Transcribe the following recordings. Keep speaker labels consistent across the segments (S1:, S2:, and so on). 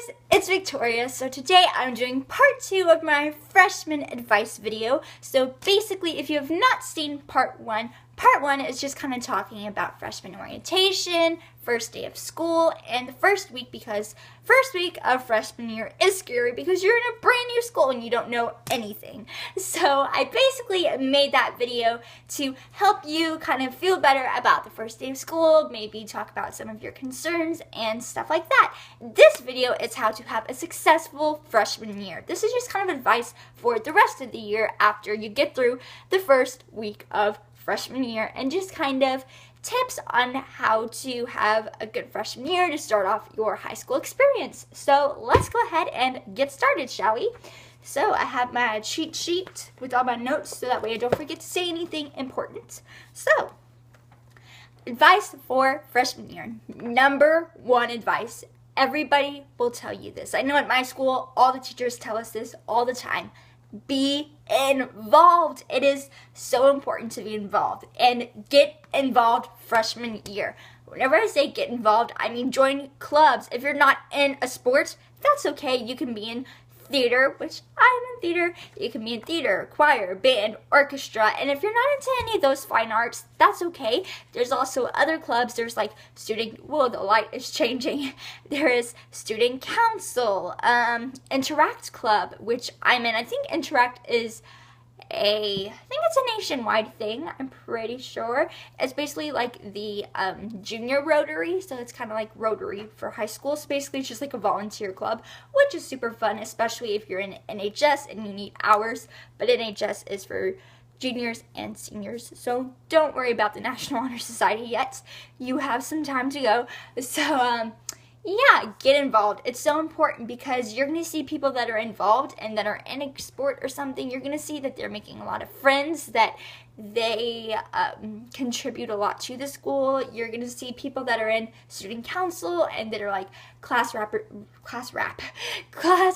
S1: guys, it's Victoria. So today I'm doing part 2 of my freshman advice video. So basically, if you have not seen part 1 is just kind of talking about freshman orientation, first day of school, and the first week, because first week of freshman year is scary because you're in a brand new school and you don't know anything. So I basically made that video to help you kind of feel better about the first day of school, maybe talk about some of your concerns and stuff like that. This video is how to have a successful freshman year. This is just kind of advice for the rest of the year after you get through the first week of freshman year, and just kind of tips on how to have a good freshman year to start off your high school experience. So let's go ahead and get started, shall we? So I have my cheat sheet with all my notes so that way I don't forget to say anything important. So, advice for freshman year. Number 1 advice. Everybody will tell you this. I know at my school, all the teachers tell us this all the time. Be involved. It is so important to be involved, and get involved freshman year. Whenever I say get involved, I mean join clubs. If you're not in a sport, that's okay. You can be in theater, which I'm in theater. You can be in theater, choir, band, orchestra, and if you're not into any of those fine arts, that's okay. There's also other clubs. There's like the light is changing. There is student council, Interact Club, which I'm in. I think Interact is I think it's a nationwide thing, I'm pretty sure. It's basically like the junior Rotary, so it's kind of like Rotary for high school. So basically it's just like a volunteer club, which is super fun, especially if you're in NHS and you need hours. But NHS is for juniors and seniors, so don't worry about the National Honor Society yet. You have some time to go. So yeah, get involved. It's so important because you're going to see people that are involved and that are in a sport or something. You're going to see that they're making a lot of friends, that they contribute a lot to the school. You're going to see people that are in student council and that are like class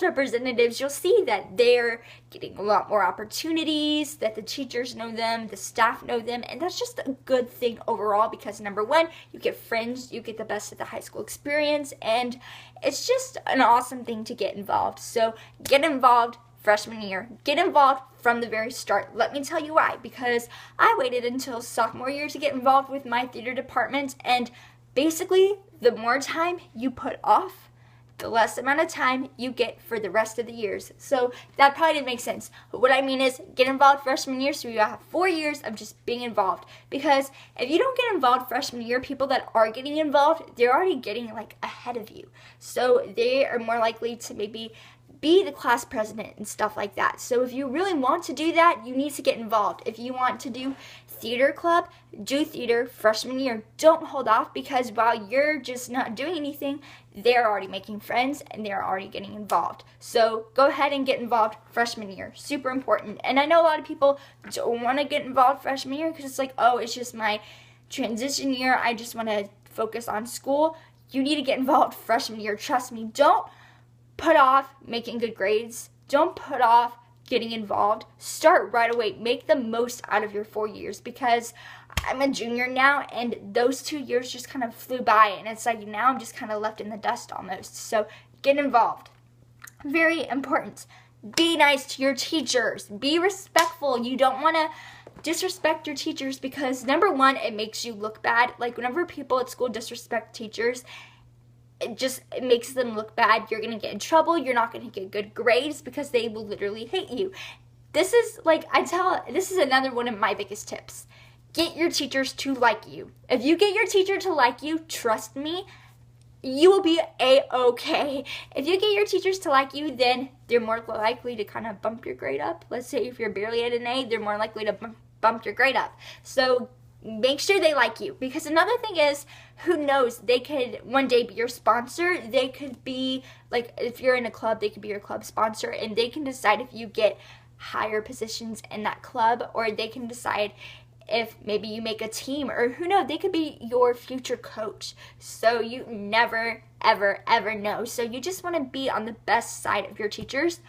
S1: representatives. You'll see that they're getting a lot more opportunities, that the teachers know them, the staff know them, and that's just a good thing overall because number 1, you get friends, you get the best of the high school experience, and it's just an awesome thing to get involved. So get involved freshman year. Get involved from the very start. Let me tell you why. Because I waited until sophomore year to get involved with my theater department, and basically the more time you put off, the less amount of time you get for the rest of the years. So that probably didn't make sense. But what I mean is get involved freshman year so you have 4 years of just being involved. Because if you don't get involved freshman year, people that are getting involved, they're already getting like ahead of you. So they are more likely to maybe be the class president and stuff like that. So if you really want to do that, you need to get involved. If you want to do theater club, do theater freshman year. Don't hold off, because while you're just not doing anything, they're already making friends and they're already getting involved. So go ahead and get involved freshman year. Super important. And I know a lot of people don't want to get involved freshman year because it's like, oh, it's just my transition year. I just want to focus on school. You need to get involved freshman year. Trust me. Don't put off making good grades. Don't put off getting involved. Start right away. Make the most out of your 4 years, because I'm a junior now and those 2 years just kind of flew by, and it's like now I'm just kind of left in the dust almost. So get involved. Very important. Be nice to your teachers. Be respectful. You don't want to disrespect your teachers because number 1, it makes you look bad. Like whenever people at school disrespect teachers, it makes them look bad. You're going to get in trouble. You're not going to get good grades because they will literally hate you. This is another one of my biggest tips. Get your teachers to like you. If you get your teacher to like you, trust me, you will be a-okay. If you get your teachers to like you, then they're more likely to kind of bump your grade up. Let's say if you're barely at an A, they're more likely to bump your grade up. So make sure they like you, because another thing is, who knows, they could one day be your sponsor. They could be, like, if you're in a club, they could be your club sponsor, and they can decide if you get higher positions in that club, or they can decide if maybe you make a team, or who knows, they could be your future coach. So you never, ever, ever know. So you just want to be on the best side of your teachers.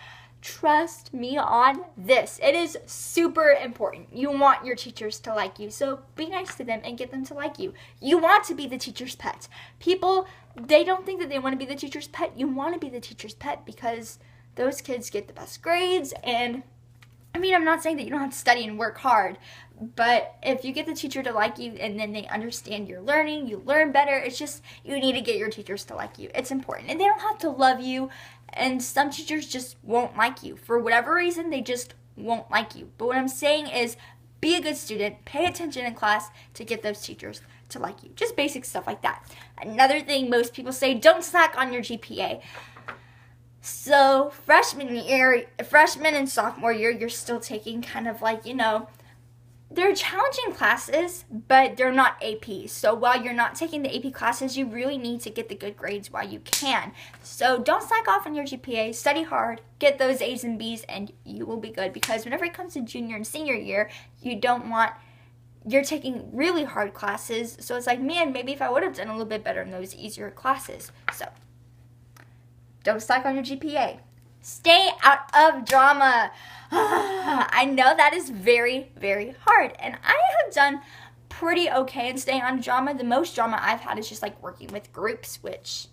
S1: Trust me on this. It is super important. You want your teachers to like you, so be nice to them and get them to like you. You want to be the teacher's pet. People, they don't think that they want to be the teacher's pet. You want to be the teacher's pet because those kids get the best grades. And I mean, I'm not saying that you don't have to study and work hard, but if you get the teacher to like you and then they understand your learning, you learn better. It's just, you need to get your teachers to like you. It's important. And they don't have to love you. And some teachers just won't like you. For whatever reason, they just won't like you. But what I'm saying is, be a good student, pay attention in class to get those teachers to like you. Just basic stuff like that. Another thing most people say, don't slack on your GPA. So freshman and sophomore year, you're still taking kind of like, they're challenging classes, but they're not AP. So while you're not taking the AP classes, you really need to get the good grades while you can. So don't slack off on your GPA, study hard, get those A's and B's, and you will be good. Because whenever it comes to junior and senior year, you're taking really hard classes. So it's like, man, maybe if I would have done a little bit better in those easier classes. So don't slack on your GPA. Stay out of drama. I know that is very, very hard. And I have done pretty okay in staying out of drama. The most drama I've had is just like working with groups, which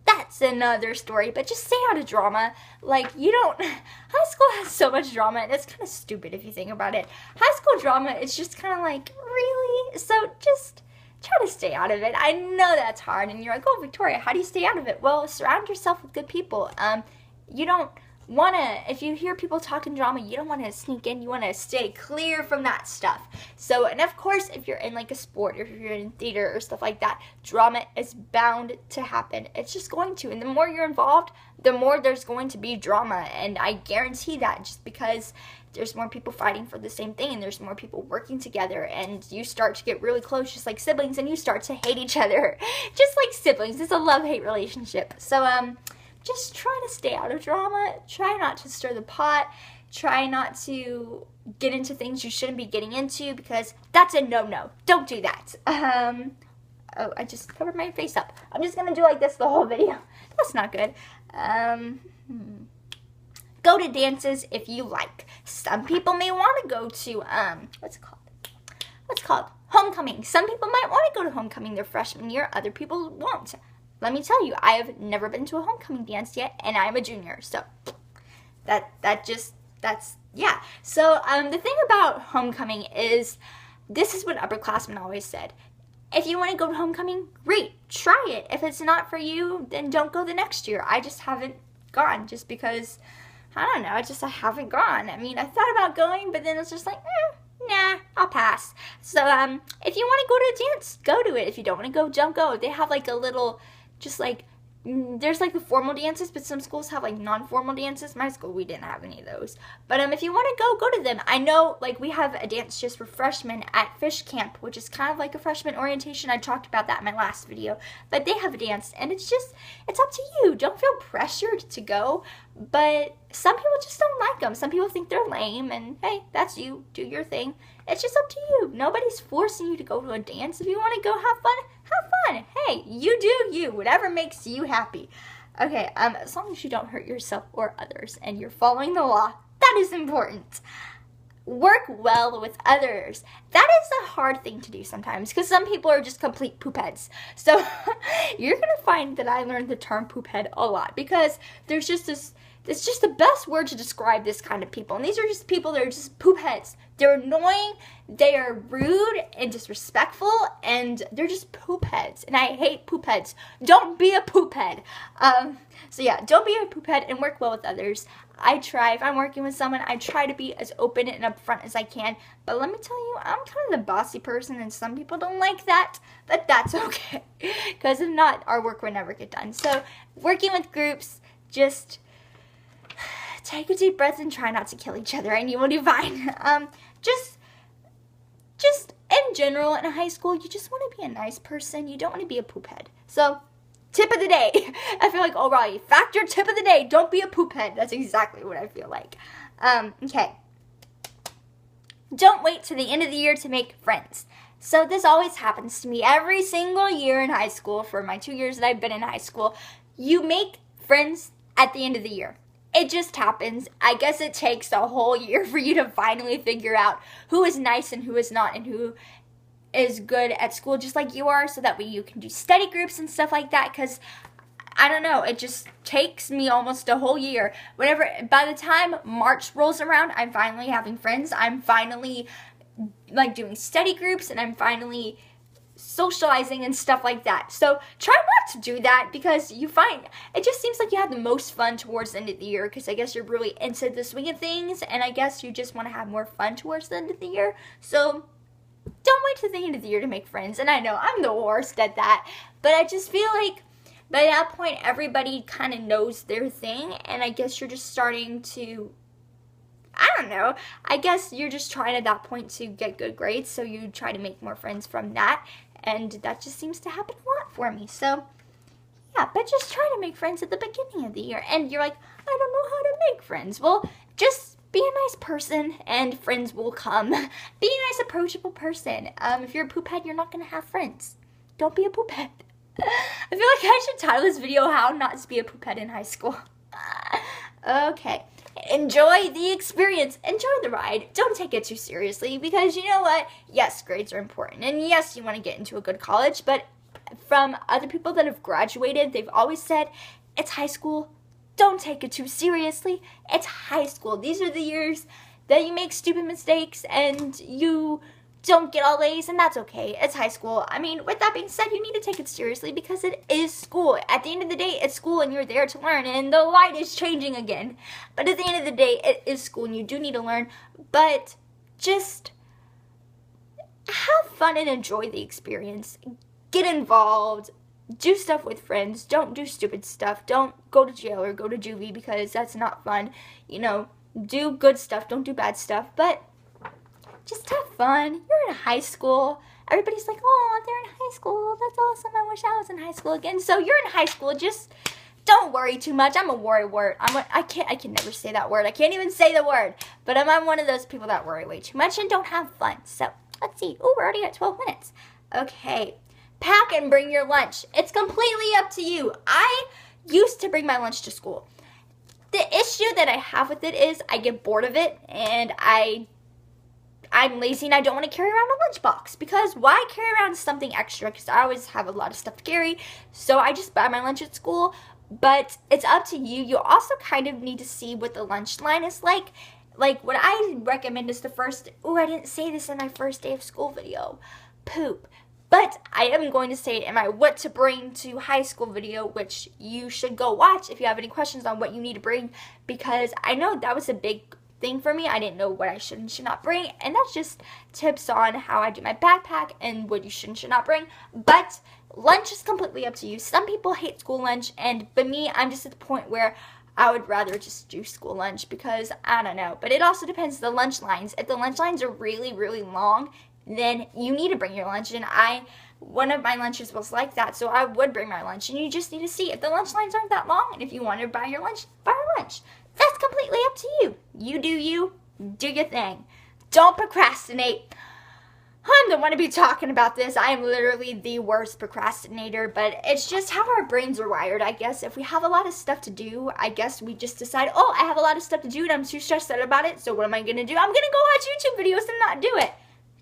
S1: that's another story. But just stay out of drama. Like, high school has so much drama, and it's kind of stupid if you think about it. High school drama is just kind of like, really? So just try to stay out of it. I know that's hard. And you're like, oh, Victoria, how do you stay out of it? Well, surround yourself with good people. You don't want to, if you hear people talking drama, you don't want to sneak in. You want to stay clear from that stuff. So, and of course, if you're in like a sport or if you're in theater or stuff like that, drama is bound to happen. It's just going to. And the more you're involved, the more there's going to be drama. And I guarantee that, just because there's more people fighting for the same thing and there's more people working together, and you start to get really close, just like siblings, and you start to hate each other. Just like siblings. It's a love-hate relationship. So, just try to stay out of drama. Try not to stir the pot. Try not to get into things you shouldn't be getting into, because that's a no-no. Don't do that. Oh, I just covered my face up. I'm just going to do like this the whole video. That's not good. Go to dances if you like. Some people may want to go to, what's it called? Homecoming. Some people might want to go to homecoming their freshman year. Other people won't. Let me tell you, I have never been to a homecoming dance yet, and I'm a junior, so yeah. So, the thing about homecoming is, this is what upperclassmen always said. If you want to go to homecoming, great, try it. If it's not for you, then don't go the next year. I just haven't gone, just because, I don't know, I haven't gone. I mean, I thought about going, but then it's just like, nah, I'll pass. So, if you want to go to a dance, go to it. If you don't want to go, don't go. They have like a little, just like, there's like the formal dances, but some schools have like non-formal dances. My school, we didn't have any of those. But if you want to go to them. I know, like, we have a dance just for freshmen at Fish Camp, which is kind of like a freshman orientation. I talked about that in my last video. But they have a dance, and it's up to you. Don't feel pressured to go. But some people just don't like them. Some people think they're lame, and hey, that's you. Do your thing. It's just up to you. Nobody's forcing you to go to a dance. If you want to go have fun, have fun. Hey, you do you. Whatever makes you happy. Okay, as long as you don't hurt yourself or others and you're following the law, that is important. Work well with others. That is a hard thing to do sometimes, because some people are just complete poop heads. So you're going to find that I learned the term poop head a lot, because there's just this, it's just the best word to describe this kind of people. And these are just people that are just poop heads. They're annoying, they are rude and disrespectful, and they're just poop heads. And I hate poop heads. Don't be a poop head. So yeah, don't be a poop head and work well with others. I try, if I'm working with someone, I try to be as open and upfront as I can. But let me tell you, I'm kind of the bossy person, and some people don't like that. But that's okay, because if not, our work will never get done. So working with groups, just take a deep breath and try not to kill each other, and you will do fine. Just in general, in high school, you just want to be a nice person. You don't want to be a poop head. So, tip of the day. I feel like, alright, factor tip of the day. Don't be a poop head. That's exactly what I feel like. Okay. Don't wait to the end of the year to make friends. So this always happens to me every single year in high school. For my 2 years that I've been in high school, you make friends at the end of the year. it just happens. I guess it takes a whole year for you to finally figure out who is nice and who is not, and who is good at school just like you are, so that way you can do study groups and stuff like that. Because I don't know, it just takes me almost a whole year. By the time March rolls around, I'm finally having friends. I'm finally like doing study groups, and I'm finally socializing and stuff like that. So try not to do that, because you find it just seems like you have the most fun towards the end of the year, because I guess you're really into the swing of things, and I guess you just want to have more fun towards the end of the year. So don't wait till the end of the year to make friends. And I know I'm the worst at that, but I just feel like by that point everybody kind of knows their thing, and I guess you're just starting to, I don't know, I guess you're just trying at that point to get good grades, so you try to make more friends from that, and that just seems to happen a lot for me. So yeah, but just try to make friends at the beginning of the year. And you're like, I don't know how to make friends. Well, just be a nice person and friends will come. Be a nice, approachable person. If you're a poophead, you're not going to have friends. Don't be a poophead. I feel like I should title this video, How Not to Be a Poophead in High School. Okay. Enjoy the experience. Enjoy the ride. Don't take it too seriously, because you know what? Yes, grades are important. And yes, you want to get into a good college, but from other people that have graduated, they've always said, it's high school. Don't take it too seriously. It's high school. These are the years that you make stupid mistakes and you don't get all A's, and that's okay. It's high school. I mean, with that being said, you need to take it seriously, because it is school. At the end of the day, it's school, and you're there to learn, and the light is changing again. But at the end of the day, it is school, and you do need to learn. But just have fun and enjoy the experience. Get involved. Do stuff with friends. Don't do stupid stuff. Don't go to jail or go to juvie, because that's not fun. You know, do good stuff. Don't do bad stuff. But just have fun. You're in high school. Everybody's like, oh, they're in high school. That's awesome. I wish I was in high school again. So you're in high school. Just don't worry too much. I'm a worry word. I can never say that word. I can't even say the word. But I'm one of those people that worry way too much and don't have fun. So let's see. Oh, we're already at 12 minutes. Okay. Pack and bring your lunch. It's completely up to you. I used to bring my lunch to school. The issue that I have with it is I get bored of it, and I'm lazy and I don't want to carry around a lunchbox, because why carry around something extra? Because I always have a lot of stuff to carry, so I just buy my lunch at school. But it's up to you. You also kind of need to see what the lunch line is like. Like, what I recommend is I didn't say this in my first day of school video, poop. But I am going to say it in my what to bring to high school video, which you should go watch if you have any questions on what you need to bring, because I know that was a big thing for me. I didn't know what I should and should not bring, and that's just tips on how I do my backpack and what you should and should not bring. But lunch is completely up to you. Some people hate school lunch, but me, I'm just at the point where I would rather just do school lunch, because I don't know. But it also depends on the lunch lines. If the lunch lines are really, really long, then you need to bring your lunch, and one of my lunches was like that, so I would bring my lunch, and you just need to see if the lunch lines aren't that long, and if you want to buy your lunch, buy your lunch. That's completely up to you. You do you, do your thing. Don't procrastinate. I'm the one to be talking about this. I am literally the worst procrastinator, but it's just how our brains are wired, I guess. If we have a lot of stuff to do, I guess we just decide, oh, I have a lot of stuff to do, and I'm too stressed out about it, so what am I going to do? I'm going to go watch YouTube videos and not do it.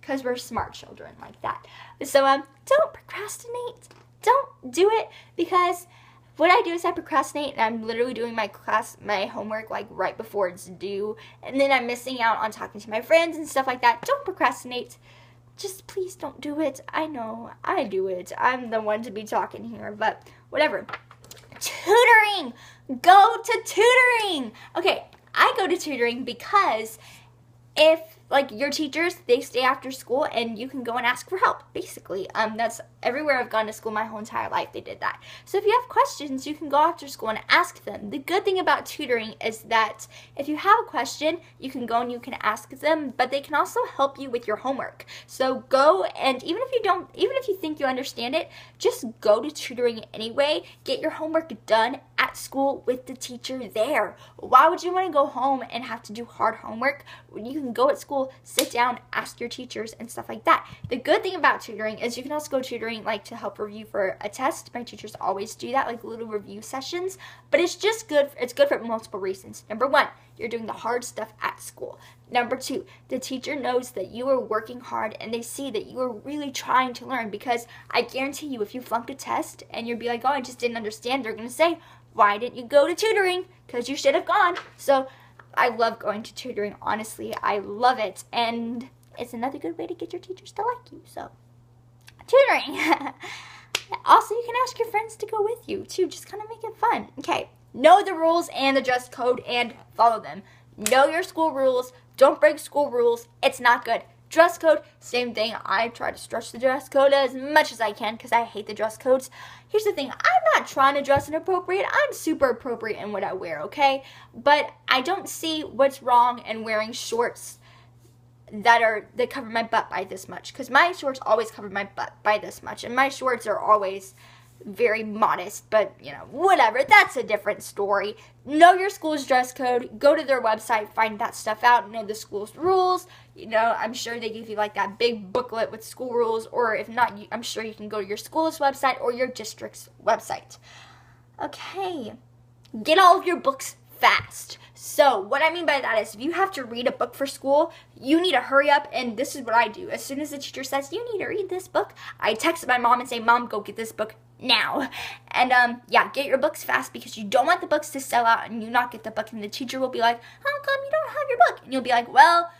S1: Because we're smart children like that. So don't procrastinate. Don't do it, because what I do is I procrastinate, and I'm literally doing my homework like right before it's due, and then I'm missing out on talking to my friends and stuff like that. Don't procrastinate. Just please don't do it. I know, I do it. I'm the one to be talking here, but whatever. Tutoring. Go to tutoring. Okay, I go to tutoring because if, like, your teachers, they stay after school and you can go and ask for help, basically. That's everywhere I've gone to school my whole entire life, they did that. So if you have questions, you can go after school and ask them. The good thing about tutoring is that if you have a question, you can go and you can ask them, but they can also help you with your homework. So go, and even if you think you understand it, just go to tutoring anyway. Get your homework done at at school with the teacher there. Why would you want to go home and have to do hard homework when you can go at school, sit down, ask your teachers and stuff like that? The good thing about tutoring is you can also go tutoring like to help review for a test. My teachers always do that, like little review sessions, but it's just good. It's good for multiple reasons. Number one, you're doing the hard stuff at school. Number two, the teacher knows that you are working hard and they see that you are really trying to learn, because I guarantee you if you flunk a test and you'll be like, oh, I just didn't understand, they're going to say, why didn't you go to tutoring? Because you should have gone. So I love going to tutoring, honestly. I love it. And it's another good way to get your teachers to like you. So tutoring. Also, you can ask your friends to go with you too. Just kind of make it fun. Okay. Know the rules and the dress code and follow them. Know your school rules. Don't break school rules. It's not good. Dress code, same thing. I try to stretch the dress code as much as I can because I hate the dress codes. Here's the thing. I'm not trying to dress inappropriate. I'm super appropriate in what I wear, okay? But I don't see what's wrong in wearing shorts that cover my butt by this much, because my shorts always cover my butt by this much, and my shorts are always very modest, but you know, whatever, that's a different story. Know your school's dress code, go to their website, find that stuff out, know the school's rules. You know, I'm sure they give you like that big booklet with school rules, or if not, I'm sure you can go to your school's website or your district's website. Okay, get all of your books fast. So what I mean by that is if you have to read a book for school, you need to hurry up, and this is what I do. As soon as the teacher says, you need to read this book, I text my mom and say, Mom, go get this book now. And yeah, get your books fast, because you don't want the books to sell out and you not get the book, and the teacher will be like, how come you don't have your book? And you'll be like, well,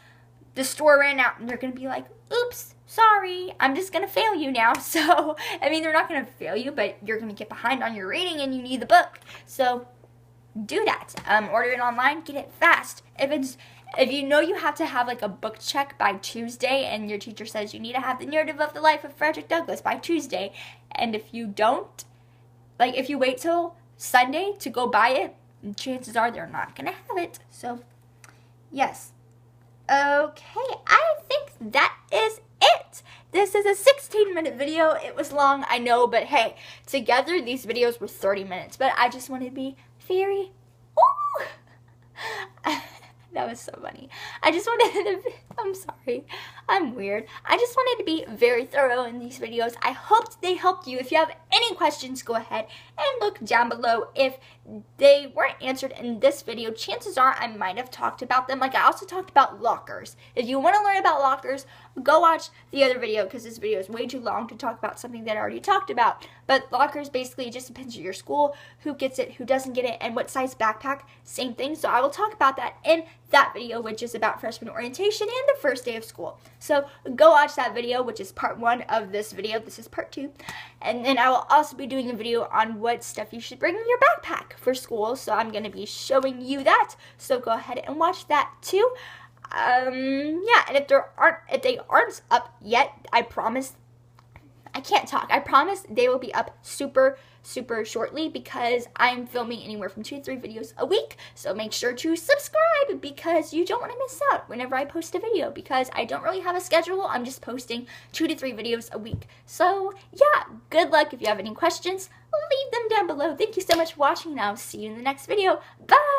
S1: the store ran out. And they're going to be like, oops, sorry, I'm just going to fail you now. So, I mean, they're not going to fail you, but you're going to get behind on your reading and you need the book. So do that. Order it online, get it fast. If you know you have to have like a book check by Tuesday, and your teacher says you need to have the narrative of the life of Frederick Douglass by Tuesday, and if you don't, like if you wait till Sunday to go buy it, chances are they're not gonna have it. So yes. Okay, I think that is it. This is a 16-minute video. It was long, I know, but hey, together these videos were 30 minutes, but I just wanted to be very, ooh, that was so funny. I just wanted to I'm sorry, I'm weird. I just wanted to be very thorough in these videos. I hoped they helped you. If you have any questions, go ahead and look down below. If they weren't answered in this video, chances are I might have talked about them. Like I also talked about lockers. If you want to learn about lockers, go watch the other video, because this video is way too long to talk about something that I already talked about. But lockers, basically, it just depends on your school, who gets it, who doesn't get it, and what size backpack, same thing. So I will talk about that in that video, which is about freshman orientation and the first day of school. So go watch that video, which is part 1 of this video. This is part 2. And then I will also be doing a video on what stuff you should bring in your backpack for school. So I'm going to be showing you that. So go ahead and watch that too. Yeah, and if they aren't up yet, I promise, I can't talk. I promise they will be up super shortly, because I'm filming anywhere from 2 to 3 videos a week. So make sure to subscribe, because you don't want to miss out whenever I post a video, because I don't really have a schedule. I'm just posting 2 to 3 videos a week. So yeah, good luck. If you have any questions, leave them down below. Thank you so much for watching, and I'll see you in the next video. Bye!